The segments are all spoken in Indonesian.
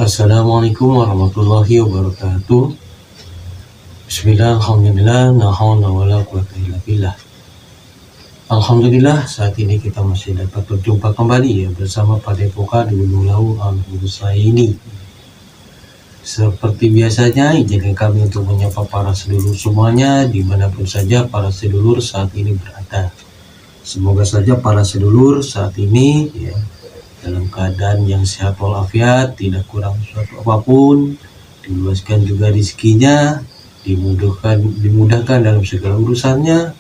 Assalamualaikum warahmatullahi wabarakatuh. Bismillah, alhamdulillah, la haula wala quwwata illa billah. Alhamdulillah, saat ini kita masih dapat berjumpa kembali ya bersama Padepokan Gunung Lawu Al-Husaini. Seperti biasanya, izinkan kami untuk menyapa para sedulur semuanya dimanapun saja para sedulur saat ini berada. Semoga saja para sedulur saat ini ya dalam keadaan yang sehat walafiat, tidak kurang suatu apapun, diluaskan juga rezekinya, dimudahkan dalam segala urusannya.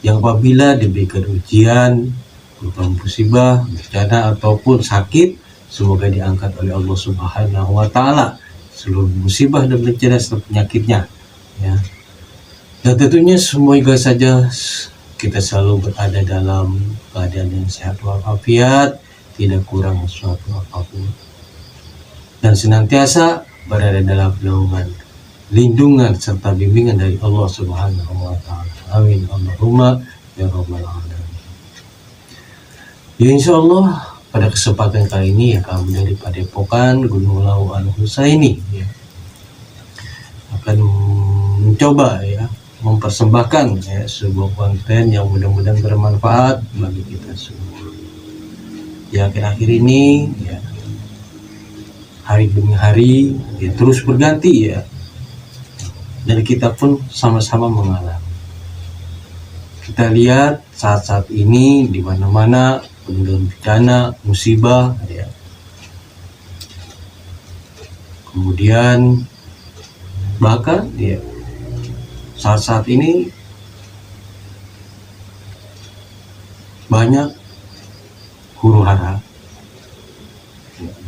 Yang apabila diberikan ujian berupa musibah, bencana ataupun sakit, semoga diangkat oleh Allah Subhanahu wa taala seluruh musibah dan bencana serta penyakitnya ya. Dan tentunya semoga saja kita selalu berada dalam keadaan yang sehat walafiat, tidak kurang suatu apapun, dan senantiasa berada dalam naungan, lindungan serta bimbingan dari Allah Subhanahu wa taala. Amin Allahumma ya rabbal alamin. Ya insyaallah pada kesempatan kali ini ya kami dari Padepokan Gunung Lawu Al-Husaini ya akan mencoba ya mempersembahkan ya sebuah konten yang mudah-mudahan bermanfaat bagi kita semua. Ya akhir-akhir ini ya hari demi hari ya terus berganti ya, dan kita pun sama-sama mengalami. Kita lihat saat-saat ini di mana-mana penuh bencana, musibah ya. Kemudian bahkan ya saat-saat ini banyak huru hara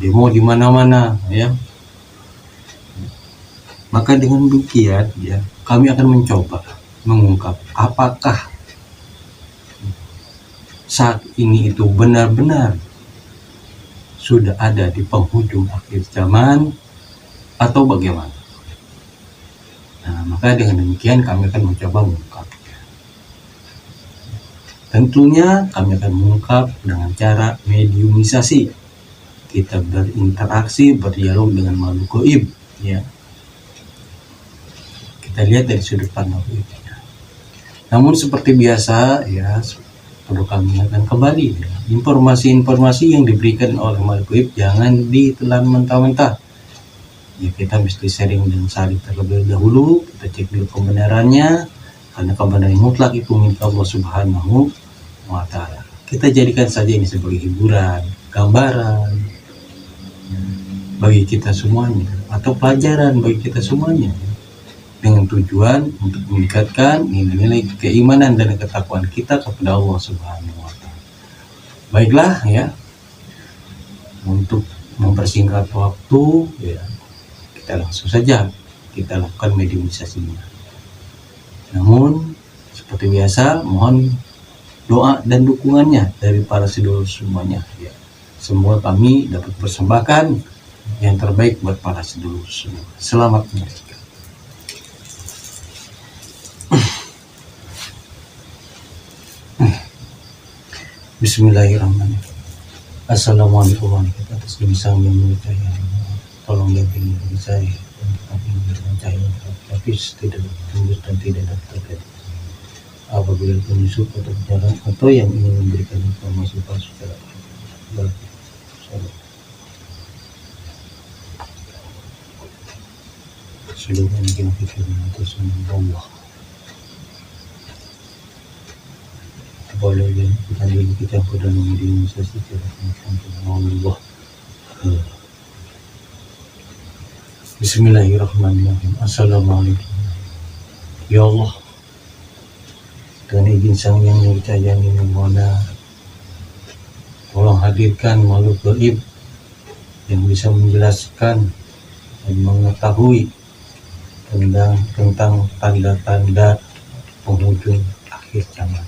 demo di mana-mana ya. Maka dengan demikian ya kami akan mencoba mengungkap apakah saat ini itu benar-benar sudah ada di penghujung akhir zaman atau bagaimana. Nah, maka dengan demikian kami akan mencoba mengungkapnya. Tentunya kami akan mengungkap dengan cara mediumisasi. Kita berinteraksi, berdialog dengan makhluk gaib ya. Kita lihat dari sudut pandang gaibnya. Namun seperti biasa ya, perlu kami ingatkan kembali ya, informasi-informasi yang diberikan oleh makhluk gaib jangan ditelan mentah-mentah. Ya kita mesti sharing dan saling terlebih dahulu, kita cek dulu kebenarannya, karena kebenaran mutlak itu milik Allah Subhanahu wa taala. Kita jadikan saja ini sebagai hiburan, gambaran bagi kita semuanya, atau pelajaran bagi kita semuanya, dengan tujuan untuk meningkatkan nilai-nilai keimanan dan ketakwaan kita kepada Allah Subhanahu wa taala. Baiklah ya, untuk mempersingkat waktu ya, kita langsung saja kita lakukan mediumisasinya. Namun seperti biasa mohon doa dan dukungannya dari para sedulur semuanya ya. Semoga kami dapat persembahkan yang terbaik buat para sedulur semua. Selamat menyaksikan. Bismillahirrahmanirrahim. Assalamualaikum warahmatullahi wabarakatuh. Atas kebisahan yang menyertai, tolong bimbing saya dengan cahaya tapi tidak tembus dan tidak dapat terjadi apabila penyusup atau berjalan atau yang ingin memberikan informasi palsu secara seluruh mungkin pikiran atas Allah. Boleh kita diri kita pada mediumisasi secara Allah. Bismillahirrahmanirrahim. Assalamualaikum. Ya Allah, dengan izin Sang Yang Nurcaya Nimona, tolong hadirkan makhluk gaib yang bisa menjelaskan dan mengetahui tentang tanda-tanda penghujung akhir zaman.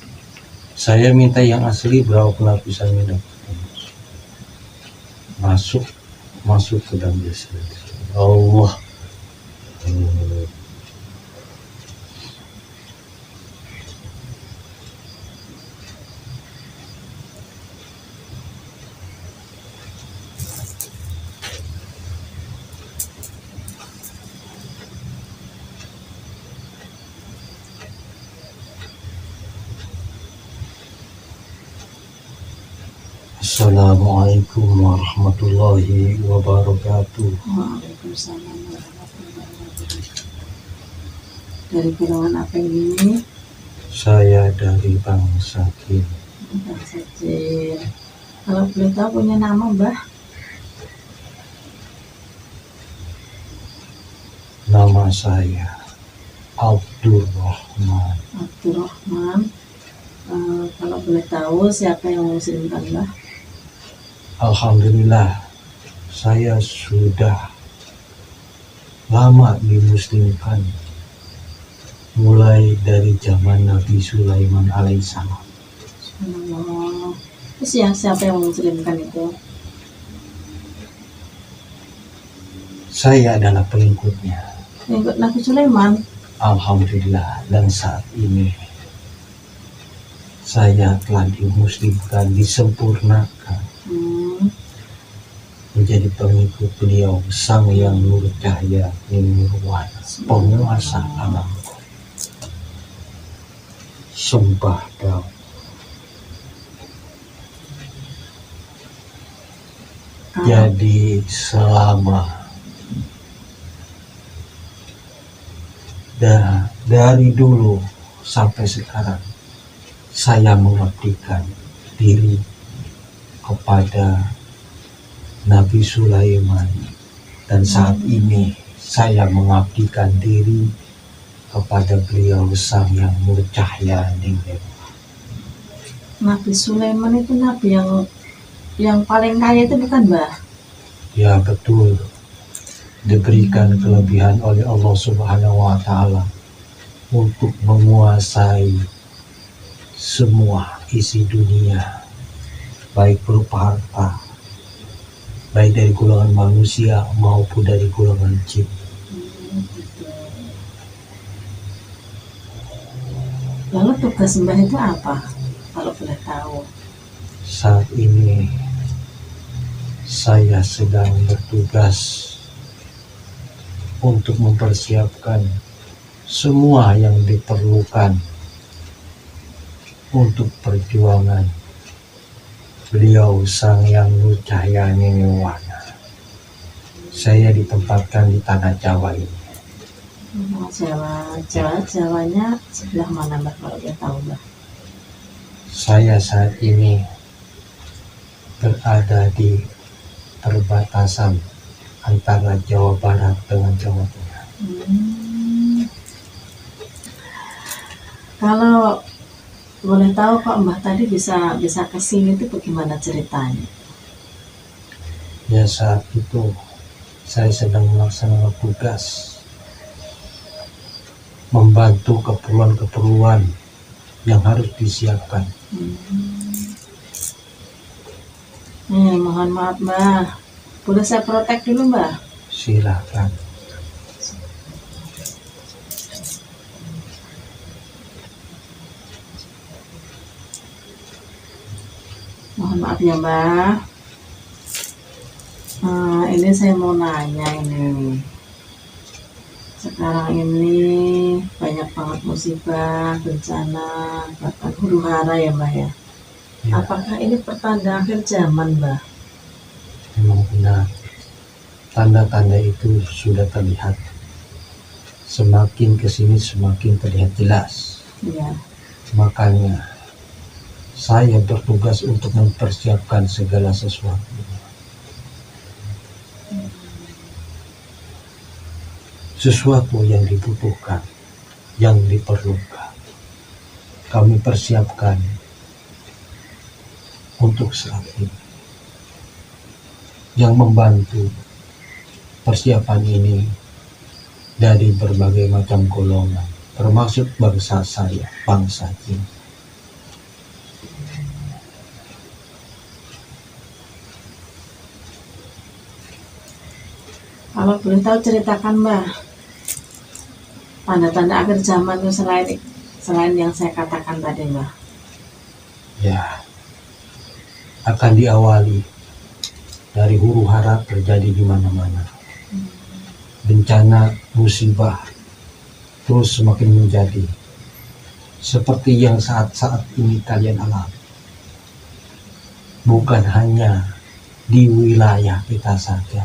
Saya minta yang asli berapa lapisannya masuk ke dalam jasad Allah. Assalamualaikum warahmatullahi wabarakatuh. Waalaikumsalam warahmatullahi wabarakatuh. Dari golongan apa ini? Saya dari bangsa Jin. Bangsa Jin. Kalau boleh tahu punya nama, Mbah? Nama saya Abdurrahman. Abdurrahman. Kalau boleh tahu siapa yang muslimkan, Mbah? Alhamdulillah, saya sudah lama dimuslimkan, mulai dari zaman Nabi Sulaiman alaihissalam. Subhanallah. Terus siapa yang muslimkan itu? Saya adalah pengikutnya. Pengikut Nabi Sulaiman. Alhamdulillah, dan saat ini saya telah dimuslimkan, disempurnakan menjadi pengikut beliau, Sang Yang Nur Cahaya Nirwana, penguasa alam. Sembah daun. Jadi selama dari dulu sampai sekarang saya mengabdikan diri kepada Nabi Sulaiman, dan saat ini saya mengabdikan diri kepada beliau, Sang Yang Nur Cahaya Nirwana. Nabi Sulaiman itu nabi yang paling kaya itu bukan, Mbah? Ya betul, diberikan kelebihan oleh Allah Subhanahu wa Ta'ala untuk menguasai semua isi dunia, baik berupa harta, baik dari golongan manusia maupun dari golongan jin. Lalu tugas Mbah itu apa, kalau boleh tahu? Saat ini saya sedang bertugas untuk mempersiapkan semua yang diperlukan untuk perjuangan beliau, Sang Yang Nur Cahaya Nirwana. Saya ditempatkan di tanah Jawa ini. Jawanya sebelah mana, Mbah, kalau dia tahu, Mbah? Saya saat ini berada di perbatasan antara Jawa Barat dengan Jawa Tengah. Kalau boleh tahu kok Mbah tadi bisa ke sini itu bagaimana ceritanya? Ya, saat itu saya sedang melaksanakan tugas membantu keperluan-keperluan yang harus disiapkan. Mohon maaf, Mbah. Boleh saya protek dulu, Mbah? Silakan. Mohon maaf ya, Mbah. Ini saya mau nanya ini. Sekarang ini banyak banget musibah, bencana, bahkan huru hara ya, Mbah ya. Ya, Apakah ini pertanda akhir zaman, Mbah? memang benar. Tanda-tanda itu sudah terlihat. Semakin kesini semakin terlihat jelas. Ya. Makanya saya bertugas untuk mempersiapkan segala sesuatu. Sesuatu yang dibutuhkan, yang diperlukan, kami persiapkan untuk saat ini. Yang membantu persiapan ini dari berbagai macam golongan, termasuk bangsa saya, bangsa Jin. Kalau boleh tahu ceritakan, Mbah, tanda-tanda akhir zaman itu selain yang saya katakan tadi, Mbah. Ya, akan diawali dari huru hara terjadi di mana-mana. Bencana, musibah terus semakin menjadi seperti yang saat-saat ini kalian alami. bukan hanya di wilayah kita saja,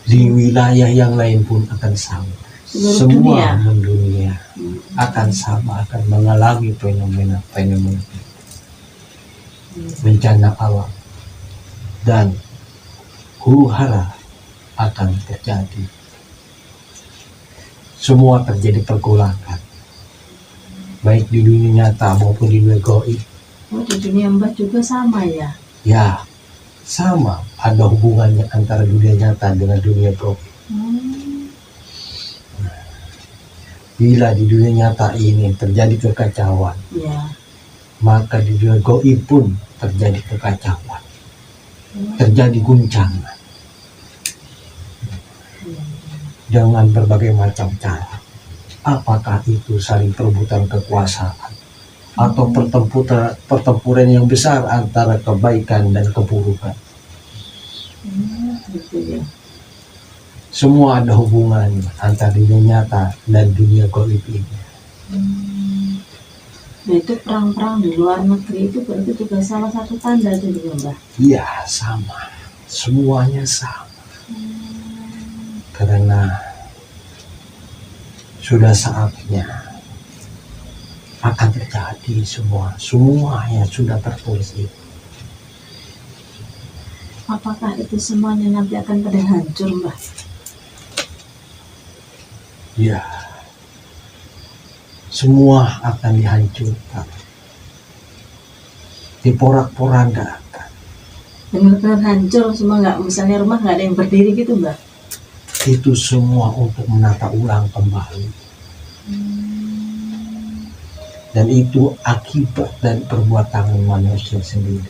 di wilayah yang lain pun akan sama. Seluruh Semua dunia. mendunia akan sama, akan mengalami fenomena bencana alam dan huru-hara akan terjadi. Semua terjadi pergolakan, baik di dunia nyata maupun di dunia gaib. Oh, di dunia Mbah juga sama ya? Ya, sama, ada hubungannya antara dunia nyata dengan dunia gaib. Bila di dunia nyata ini terjadi kekacauan, Ya. maka di dunia gaib pun terjadi kekacauan, terjadi guncangan dengan berbagai macam cara. Apakah itu saling perebutan kekuasaan atau pertempuran yang besar antara kebaikan dan keburukan. Gitu ya. Semua ada hubungan antara dunia nyata dan dunia gaib ini. Nah, itu perang-perang di luar negeri itu berarti juga salah satu tanda itu juga Mbah. Iya, sama. Semuanya sama. Karena sudah saatnya akan terjadi semuanya sudah tertulis itu. Apakah itu semuanya nanti akan pada hancur Mbah? Ya, semua akan dihancurkan, diporak-porandakan. Benar-benar hancur semua, nggak, misalnya rumah nggak ada yang berdiri gitu Mbah? Itu semua untuk menata ulang kembali. Dan itu akibat dari perbuatan manusia sendiri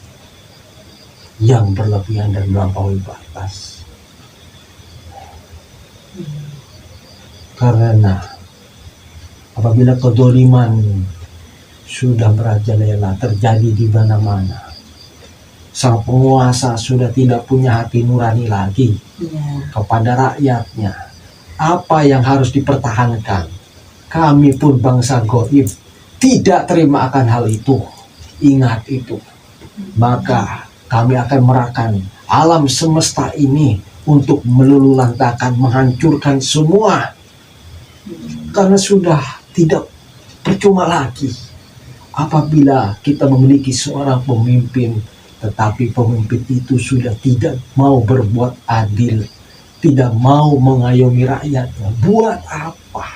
yang berlebihan dan melampaui batas. Karena apabila kezaliman sudah merajalela terjadi di mana-mana, sang penguasa sudah tidak punya hati nurani lagi kepada rakyatnya. Apa yang harus dipertahankan? Kami pun bangsa gaib tidak terima akan hal itu. Ingat itu. Maka kami akan merahkan alam semesta ini untuk meluluhlantakan, menghancurkan semua. Karena sudah tidak percuma lagi apabila kita memiliki seorang pemimpin, tetapi pemimpin itu sudah tidak mau berbuat adil, tidak mau mengayomi rakyatnya. Buat apa?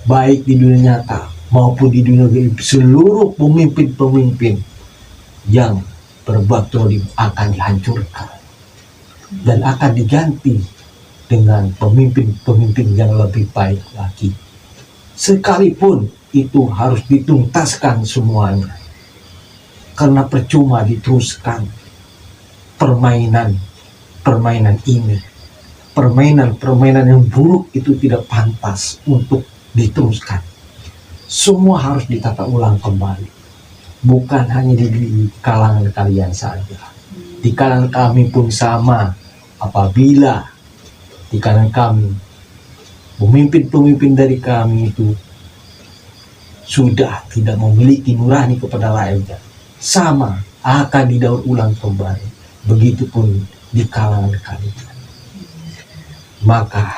Baik di dunia nyata maupun di dunia gaib, seluruh pemimpin-pemimpin yang berbuat zalim akan dihancurkan dan akan diganti dengan pemimpin-pemimpin yang lebih baik lagi. Sekalipun itu harus dituntaskan semuanya. Karena percuma diteruskan permainan ini. Permainan yang buruk itu tidak pantas untuk diteruskan. Semua harus ditata ulang kembali. Bukan hanya di kalangan kalian saja. Di kalangan kami pun sama. Apabila di kalangan kami, pemimpin-pemimpin dari kami itu sudah tidak memiliki nurani kepada rakyatnya, sama akan didaur ulang kembali. Begitupun di kalangan kalian. Maka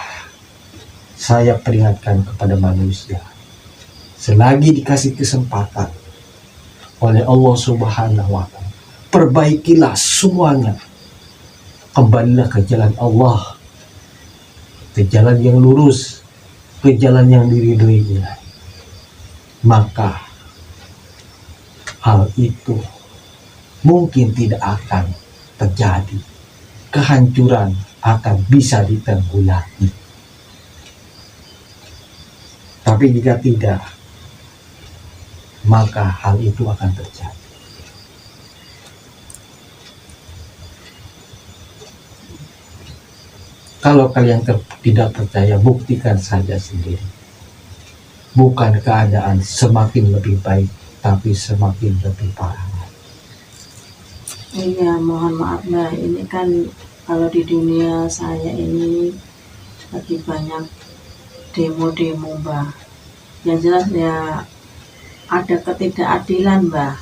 saya peringatkan kepada manusia, selagi dikasih kesempatan oleh Allah Subhanahu wa Ta'ala, perbaikilah semuanya. Kembalilah ke jalan Allah, ke jalan yang lurus, ke jalan yang diridhoinya. Maka hal itu mungkin tidak akan terjadi. Kehancuran akan bisa ditanggulangi. Tapi jika tidak, maka hal itu akan terjadi. Kalau kalian tidak percaya, buktikan saja sendiri. Bukan keadaan semakin lebih baik, tapi semakin lebih parah. Iya, mohon maaf Mbak, ini kan kalau di dunia saya ini lagi banyak demo-demo Mbak. Yang jelas ya ada ketidakadilan Mbak.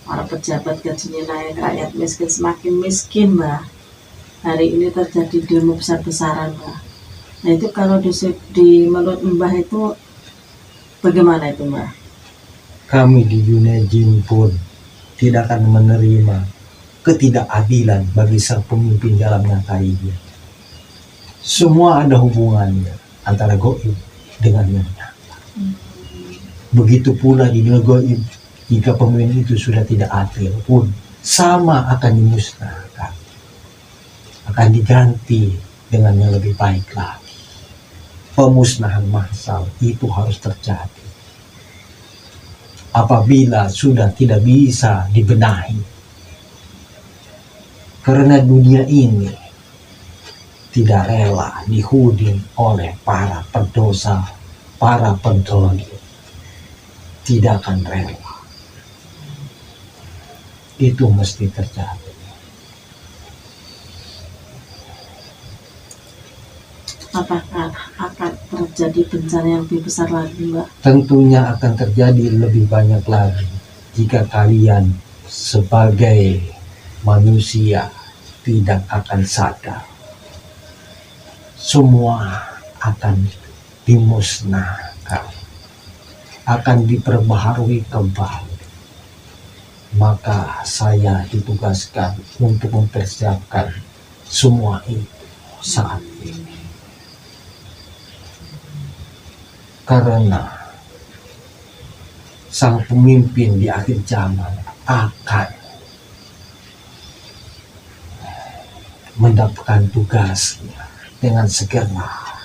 para pejabat gajinya naik, rakyat miskin semakin miskin, Mbah. Hari ini terjadi demo besar-besaran, Mbah. Nah itu kalau di menurut Mbah itu bagaimana itu, Mbah? Kami di dunia jin pun tidak akan menerima ketidakadilan bagi sang pemimpin dalam nyata ini. Semua ada hubungannya antara goib dengan yang nyata. Begitu pula di dunia goib, jika pemimpin itu sudah tidak adil pun sama akan dimusnahkan, akan diganti dengan yang lebih baik lagi. Pemusnahan massal itu harus terjadi apabila sudah tidak bisa dibenahi, karena dunia ini tidak rela dihuni oleh para pendosa, para pendolim, tidak akan rela. Itu mesti terjadi. Apakah akan terjadi bencana yang lebih besar lagi, Mbak? Tentunya akan terjadi lebih banyak lagi jika kalian sebagai manusia tidak akan sadar. Semua akan dimusnahkan, akan diperbaharui kembali. Maka saya ditugaskan untuk mempersiapkan semua itu saat ini. Karena sang pemimpin di akhir zaman akan mendapatkan tugasnya dengan segera.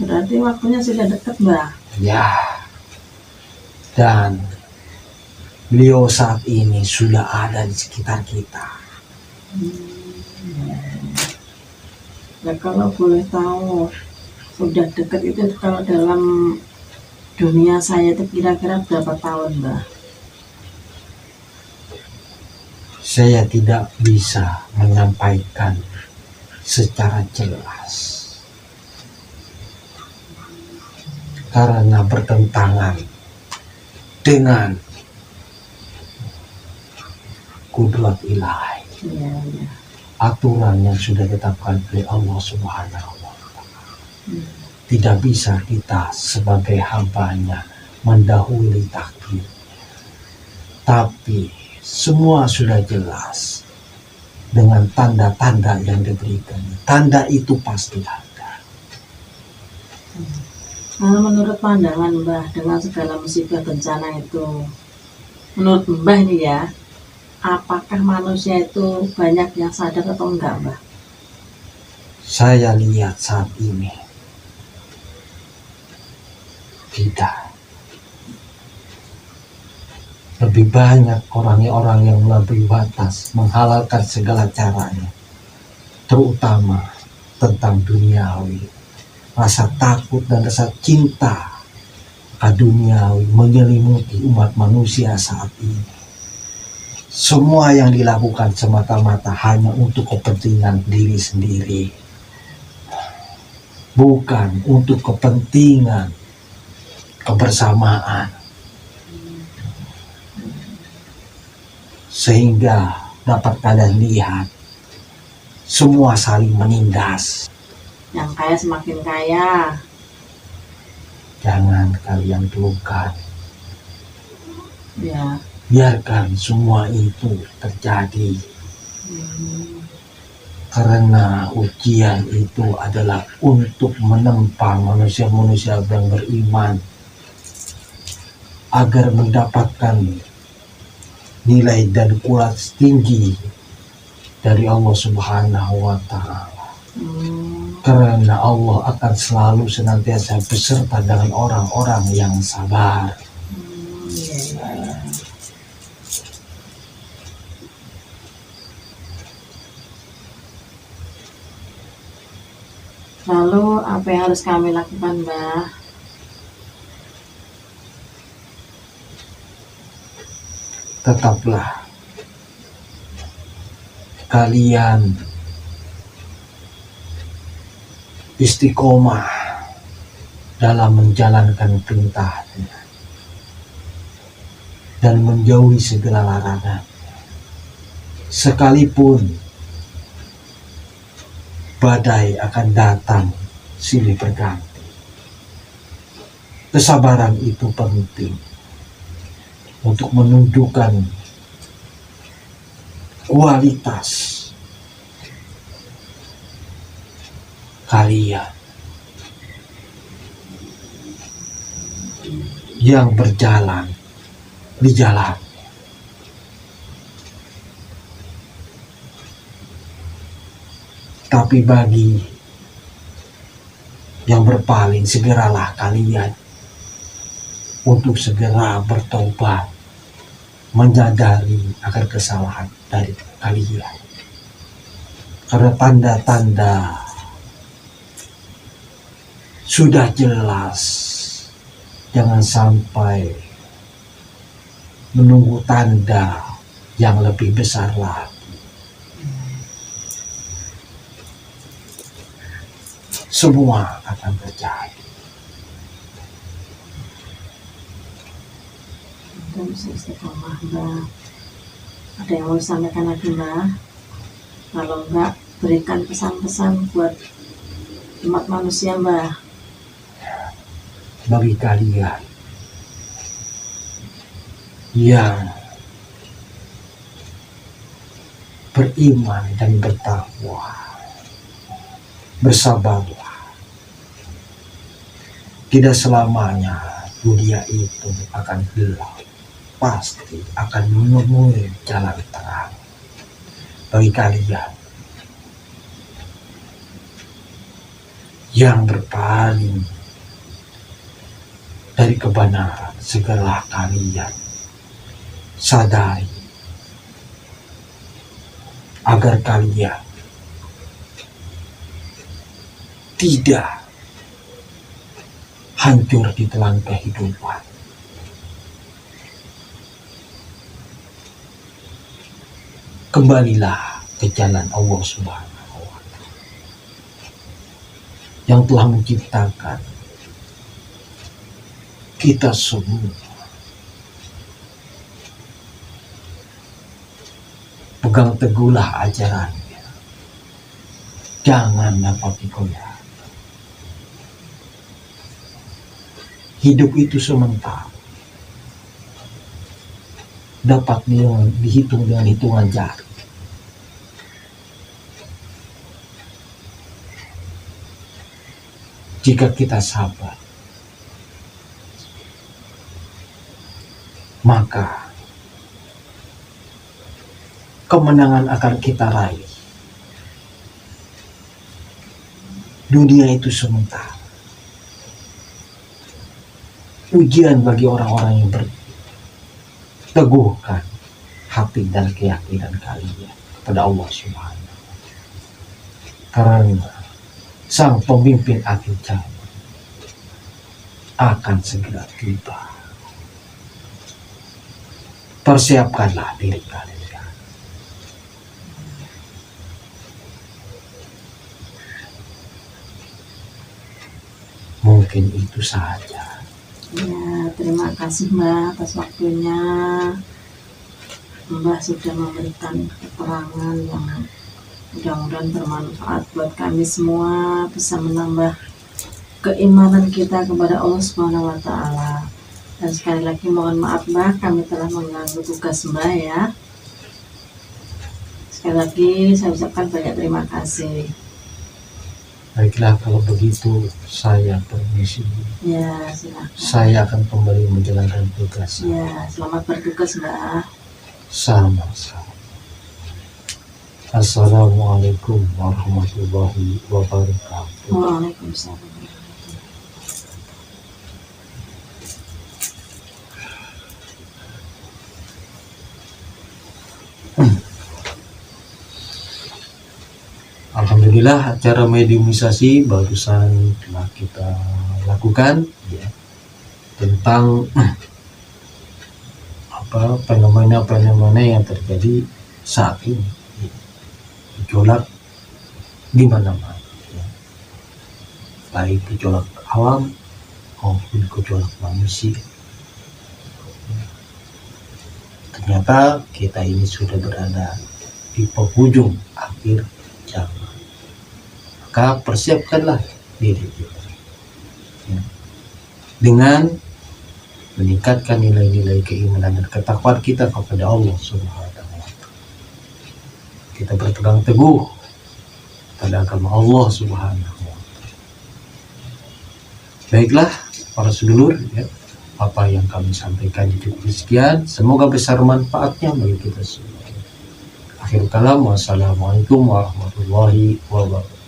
Berarti waktunya sudah dekat, Mbak. Ya, dan beliau saat ini sudah ada di sekitar kita. Nah, kalau boleh tahu, sudah dekat itu kalau dalam dunia saya itu kira-kira berapa tahun, Mbak? Saya tidak bisa menyampaikan secara jelas karena bertentangan dengan kudrat ilahi, Iya. aturan yang sudah ditetapkan oleh Allah Subhanahu wa Ta'ala. Tidak bisa kita sebagai hambanya mendahului takdir, tapi semua sudah jelas dengan tanda-tanda yang diberikan. Tanda itu pasti ada. Nah, menurut pandangan Mbah dengan segala musibah bencana itu, menurut Mbah ini ya, apakah manusia itu banyak yang sadar atau enggak, Mbah? Saya lihat saat ini tidak. Lebih banyak orang-orang yang melampaui batas, menghalalkan segala caranya, terutama tentang duniawi. Rasa takut dan rasa cinta ke duniawi menyelimuti umat manusia saat ini. Semua yang dilakukan semata-mata hanya untuk kepentingan diri sendiri, bukan untuk kepentingan kebersamaan. Sehingga dapat kalian lihat semua saling menindas. Yang kaya semakin kaya. Jangan kalian keluhkan. Ya. Biarkan semua itu terjadi. Karena ujian itu adalah untuk menempa manusia-manusia yang beriman agar mendapatkan nilai dan kualitas tinggi dari Allah Subhanahu wa Ta'ala. Karena Allah akan selalu senantiasa beserta dengan orang-orang yang sabar. Lalu apa yang harus kami lakukan, Mbah? Tetaplah kalian istiqomah dalam menjalankan perintahnya. dan menjauhi segala larangan. Sekalipun badai akan datang silih berganti, kesabaran itu penting untuk menunjukkan kualitas kalian yang berjalan di jalan. Tapi bagi yang berpaling, segeralah kalian untuk segera bertobat, menyadari akan kesalahan dari kalian. Karena tanda-tanda sudah jelas. Jangan sampai menunggu tanda yang lebih besar lagi. Semua akan terjadi. Kita bisa istiqomah, Mbak. Ada yang mau disampaikan lagi, Mbak? Kalau enggak, berikan pesan-pesan buat umat manusia, Mbak. Bagi kalian yang beriman dan bertakwa, bersabarlah. Tidak selamanya dunia itu akan gelap, pasti akan menemui jalan terang. Bagi kalian yang berpaling dari kebenaran, segeralah kalian sadari agar kalian tidak hancur di telan kehidupan. Kembalilah ke jalan Allah Subhanahu wa Ta'ala yang telah menciptakan kita semua. Pegang teguhlah ajarannya, jangan dapat digoyah. Hidup itu sementara, dapat dihitung dengan hitungan jari. Jika kita sabar, maka kemenangan akan kita raih. Dunia itu sementara. Ujian bagi orang-orang yang berteguhkan hati dan keyakinan kalian kepada Allah Subhanahu. Karena sang pemimpin akhir zaman akan segera tiba. Persiapkanlah diri kalian. Mungkin itu saja. Ya, terima kasih, Mbak, atas waktunya. Mbak sudah memberikan keterangan yang mudah-mudahan bermanfaat buat kami semua, bisa menambah keimanan kita kepada Allah Subhanahu wa Ta'ala. Dan sekali lagi mohon maaf, Mbak, kami telah mengganggu tugas Mbak ya. Sekali lagi saya ucapkan banyak terima kasih. Baiklah, kalau begitu saya permisi. Ya, silakan. Saya akan kembali menjalankan tugas. Ya, selamat bertugas, Mbak. Sama-sama. Assalamualaikum warahmatullahi wabarakatuh. Waalaikumsalam. Alhamdulillah, acara mediumisasi barusan telah kita lakukan ya, tentang fenomena-fenomena yang terjadi saat ini, gejolak di mana-mana ya. Baik gejolak alam maupun gejolak manusia. ternyata kita ini sudah berada di penghujung akhir zaman. Maka persiapkanlah diri kita ya, dengan meningkatkan nilai-nilai keimanan dan ketakwaan kita kepada Allah Subhanahu wa Ta'ala. Kita berpegang teguh pada agama Allah Subhanahu wa Ta'ala. Baiklah para sedulur ya, apa yang kami sampaikan di sekian, semoga besar manfaatnya bagi kita semua. Akhir kalam, wassalamualaikum warahmatullahi wabarakatuh.